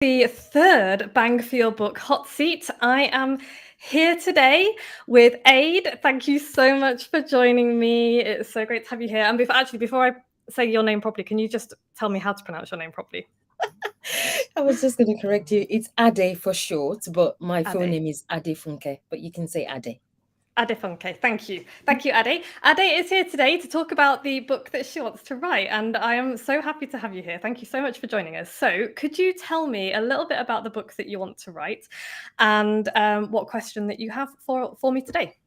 The third Bang for Your Book hot seat. I am here today with Ade. Thank you so much for joining me. It's so great to have you here. And before I say your name properly, can you just tell me how to pronounce your name properly? I was just going to correct you. It's Ade for short, but my full Ade. name is Adefunke, but you can say Ade. Adefunke. Thank you. Thank you, Ade. Ade is here today to talk about the book that she wants to write, and I am so happy to have you here. Thank you so much for joining us. So, could you tell me a little bit about the book that you want to write and what question that you have for me today?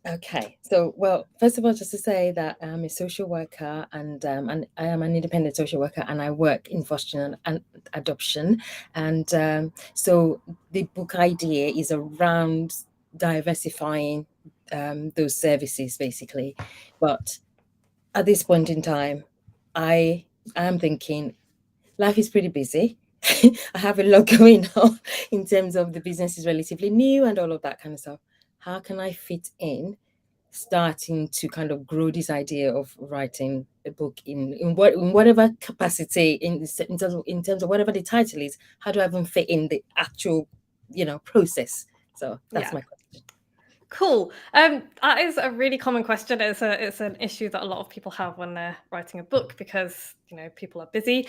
Okay, so well, first of all, just to say that I'm a social worker and I am an independent social worker and I work in fostering and adoption. And so the book idea is around diversifying those services basically. But at this point in time, I am thinking life is pretty busy. I have a lot going on in terms of the business is relatively new and all of that kind of stuff. How can I fit in starting to kind of grow this idea of writing a book in whatever capacity in terms of whatever the title is? How do I even fit in the actual process? So that's Yeah. my question. Cool. That is a really common question. It's an issue that a lot of people have when they're writing a book because people are busy.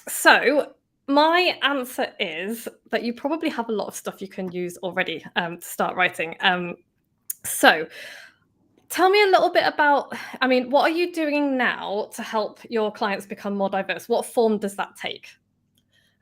So my answer is that you probably have a lot of stuff you can use already to start writing. So tell me a little bit about. I mean, what are you doing now to help your clients become more diverse? What form does that take?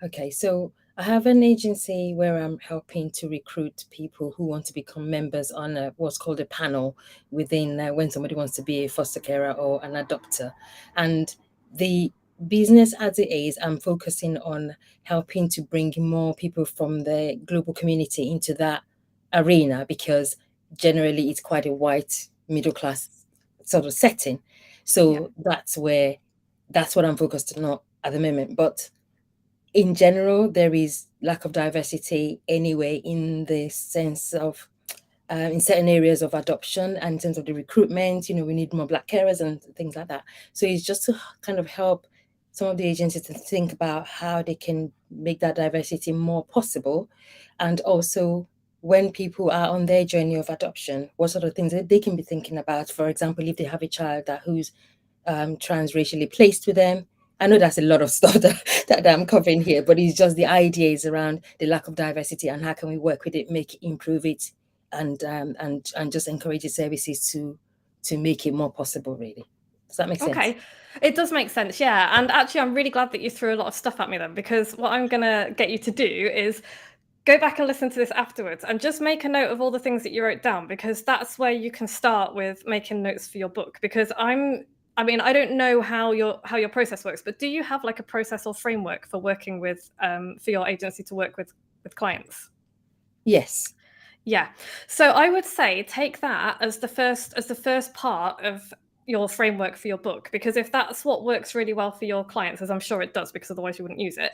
Okay, so I have an agency where I'm helping to recruit people who want to become members on what's called a panel within when somebody wants to be a foster carer or an adopter. And the business as it is, I'm focusing on helping to bring more people from the global community into that arena because generally it's quite a white middle class sort of setting. Yeah. So that's what I'm focused on at the moment. But in general, there is lack of diversity anyway in the sense of in certain areas of adoption and in terms of the recruitment, we need more black carers and things like that. So it's just to kind of help some of the agencies to think about how they can make that diversity more possible. And also when people are on their journey of adoption, what sort of things that they can be thinking about. For example, if they have a child who's transracially placed with them. I know that's a lot of stuff that I'm covering here, but it's just the idea is around the lack of diversity and how can we work with it, make it, improve it, and just encourage the services to make it more possible. Really, does that make sense? Okay. It does make sense, yeah. And actually, I'm really glad that you threw a lot of stuff at me then, because what I'm going to get you to do is go back and listen to this afterwards and just make a note of all the things that you wrote down, because that's where you can start with making notes for your book. Because I mean, I don't know how your process works, but do you have like a process or framework for working with for your agency to work with clients? Yes. Yeah. So I would say take that as the first part of your framework for your book, because if that's what works really well for your clients, as I'm sure it does, because otherwise you wouldn't use it,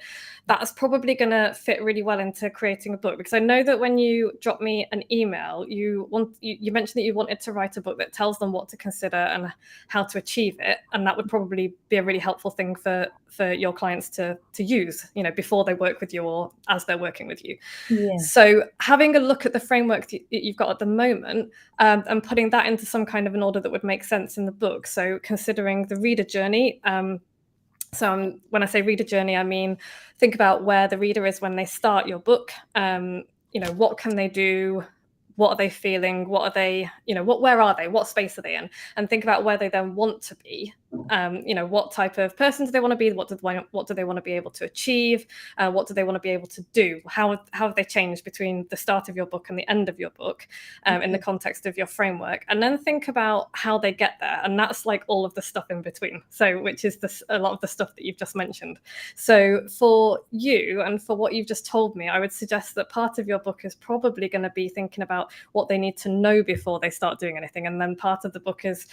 that's probably going to fit really well into creating a book. Because I know that when you drop me an email, you mentioned that you wanted to write a book that tells them what to consider and how to achieve it, and that would probably be a really helpful thing for your clients to use, before they work with you or as they're working with you. Yeah. So having a look at the framework that you've got at the moment, and putting that into some kind of an order that would make sense in the book. So considering the reader journey. When I say reader journey, I mean think about where the reader is when they start your book. What can they do? What are they feeling? What are they? Where are they? What space are they in? And think about where they then want to be. What type of person do they want to be? What do they want to be able to achieve? What do they want to be able to do? How have they changed between the start of your book and the end of your book, in the context of your framework? And then think about how they get there, and that's like all of the stuff in between. So, which is a lot of the stuff that you've just mentioned. So, for you and for what you've just told me, I would suggest that part of your book is probably going to be thinking about what they need to know before they start doing anything, and then part of the book is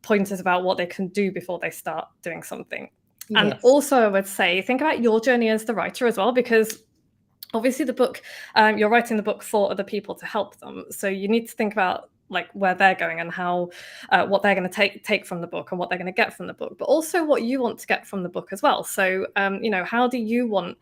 pointers about what they can do before they start doing something. And Yes. also, I would say think about your journey as the writer as well, because obviously the book, you're writing the book for other people to help them, so you need to think about like where they're going and how what they're going to take from the book and what they're going to get from the book, but also what you want to get from the book as well. So how do you want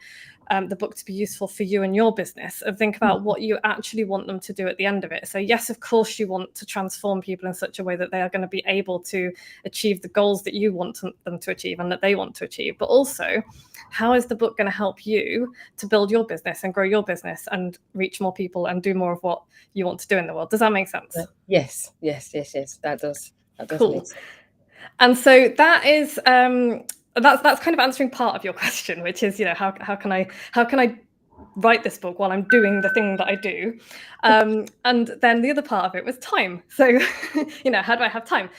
the book to be useful for you and your business, and think about what you actually want them to do at the end of it. So yes, of course, you want to transform people in such a way that they are going to be able to achieve the goals that you want them to achieve and that they want to achieve. But also, how is the book going to help you to build your business and grow your business and reach more people and do more of what you want to do in the world? Does that make sense? Yes. That does Cool. make sense. And so that is that's kind of answering part of your question, which is, how can I write this book while I'm doing the thing that I do? And then the other part of it was time. So, how do I have time?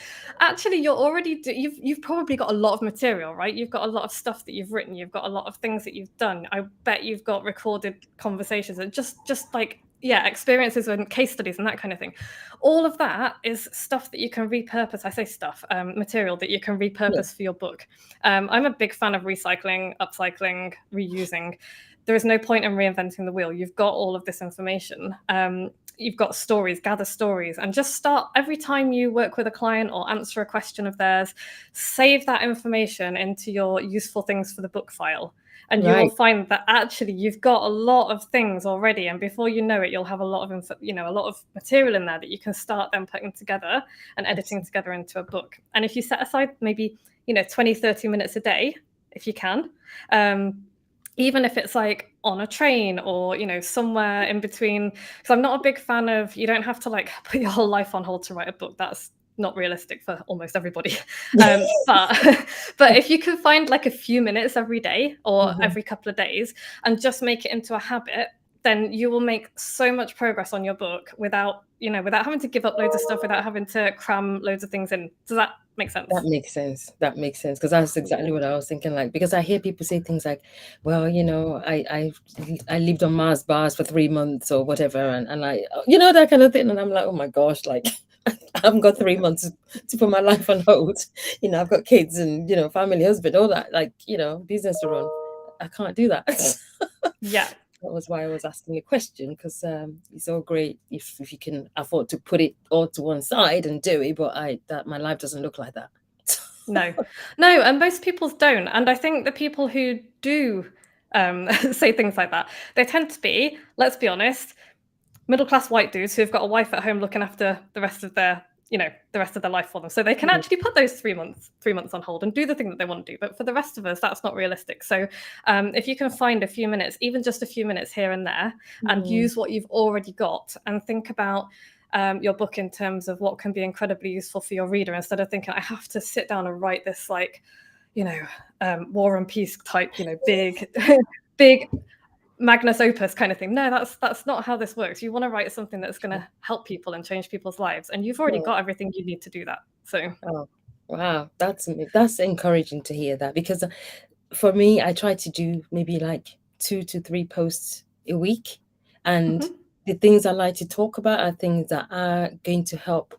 Actually, you've probably got a lot of material, right? You've got a lot of stuff that you've written. You've got a lot of things that you've done. I bet you've got recorded conversations and just like, experiences and case studies and that kind of thing. All of that is stuff that you can repurpose. I say stuff, material that you can repurpose for your book. I'm a big fan of recycling, upcycling, reusing. There is no point in reinventing the wheel. You've got all of this information. You've got stories, gather stories, and just start every time you work with a client or answer a question of theirs, save that information into your useful things for the book file. And you will find that actually you've got a lot of things already, and before you know it, you'll have a lot of material in there that you can start then putting together and editing together into a book. And if you set aside maybe 20-30 minutes a day, if you can, even if it's like on a train or somewhere in between, because I'm not a big fan of, you don't have to like put your whole life on hold to write a book. That's not realistic for almost everybody. But if you can find like a few minutes every day or every couple of days and just make it into a habit, then you will make so much progress on your book without having to give up loads of stuff, without having to cram loads of things in. Does that make sense? That makes sense, because that's exactly what I was thinking. Like, because I hear people say things like, well, I lived on Mars bars for 3 months or whatever, and I, that kind of thing, and I'm like, oh my gosh, like I haven't got 3 months to put my life on hold. I've got kids and family, husband, all that, like business to run. I can't do that. Yeah. That was why I was asking a question, because it's all great if you can afford to put it all to one side and do it, but my life doesn't look like that. No, and most people don't. And I think the people who do say things like that, they tend to be, let's be honest, middle-class white dudes who've got a wife at home looking after the rest of their life for them. So they can actually put those 3 months on hold and do the thing that they want to do. But for the rest of us, that's not realistic. So if you can find a few minutes, even just a few minutes here and there, and use what you've already got and think about your book in terms of what can be incredibly useful for your reader, instead of thinking, I have to sit down and write this like, War and Peace type, big, big magnus opus kind of thing. No, that's not how this works. You want to write something that's going to help people and change people's lives, and you've already got everything you need to do that. So, wow, that's encouraging to hear that, because for me, I try to do maybe like 2 to 3 posts a week, and the things I like to talk about are things that are going to help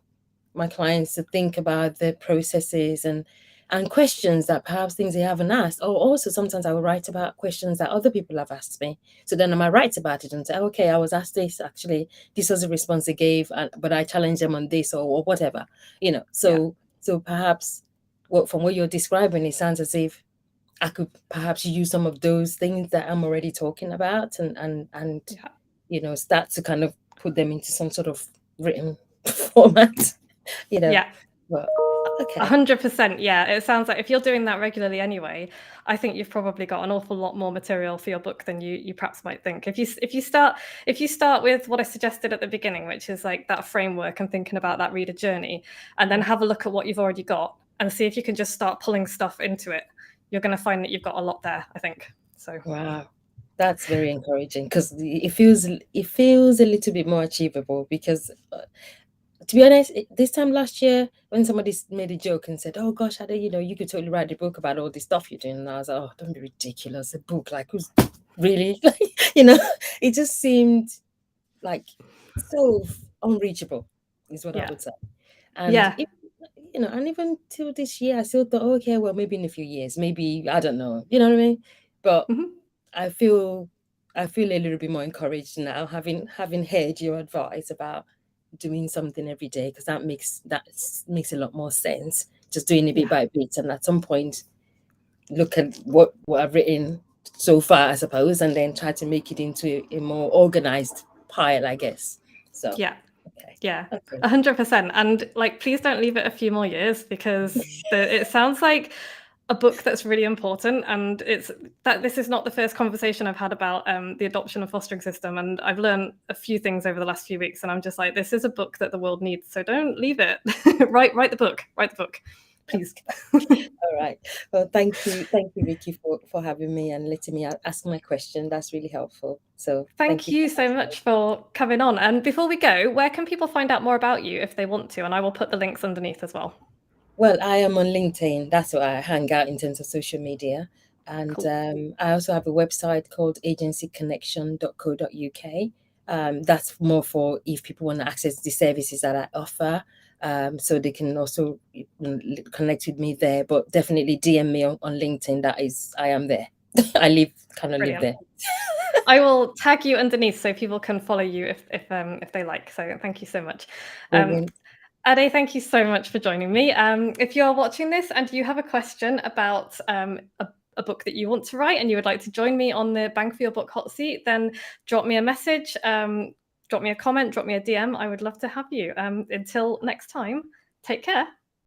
my clients to think about their processes and questions that perhaps things they haven't asked. Or also sometimes I will write about questions that other people have asked me. So then I might write about it and say, okay, I was asked this, actually, this was the response they gave, but I challenged them on this or whatever, So perhaps from what you're describing, it sounds as if I could perhaps use some of those things that I'm already talking about and start to kind of put them into some sort of written format. Yeah. But, okay. 100%. Yeah. It sounds like if you're doing that regularly anyway, I think you've probably got an awful lot more material for your book than you perhaps might think. If you start with what I suggested at the beginning, which is like that framework and thinking about that reader journey, and then have a look at what you've already got and see if you can just start pulling stuff into it, you're going to find that you've got a lot there, I think. So wow, that's very encouraging, because it feels a little bit more achievable, because to be honest, this time last year, when somebody made a joke and said, oh gosh, Ade, you could totally write a book about all this stuff you're doing, and I was like, oh, don't be ridiculous, a book, like, who's really it just seemed like so unreachable, is what I would say. And and even till this year, I still thought, oh, okay, well, maybe in a few years, maybe, I don't know, you know what I mean? But I feel a little bit more encouraged now, having heard your advice about doing something every day, because that makes a lot more sense. Just doing it bit by bit, and at some point, look at what I've written so far, I suppose, and then try to make it into a more organized pile, I guess. So, Yeah. okay. Yeah, Okay. 100%. And like, please don't leave it a few more years, because it sounds like a book that's really important. And it's that this is not the first conversation I've had about the adoption and fostering system. And I've learned a few things over the last few weeks. And I'm just like, this is a book that the world needs. So don't leave it. Write the book. Write the book, please. All right. Well, thank you, Vicky, for having me and letting me ask my question. That's really helpful. So thank Thank you you so so much. much for coming on. And before we go, where can people find out more about you if they want to? And I will put the links underneath as well. Well, I am on LinkedIn. That's where I hang out in terms of social media. And Cool. I also have a website called agencyconnection.co.uk. That's more for if people want to access the services that I offer. So they can also connect with me there, but definitely DM me on LinkedIn. I am there. I kind of live Brilliant. there. I will tag you underneath so people can follow you if they like. So thank you so much. Brilliant. Ade, thank you so much for joining me. If you're watching this and you have a question about a book that you want to write and you would like to join me on the Bank for Your Book Hot Seat, then drop me a message, drop me a comment, drop me a DM. I would love to have you. Until next time, take care.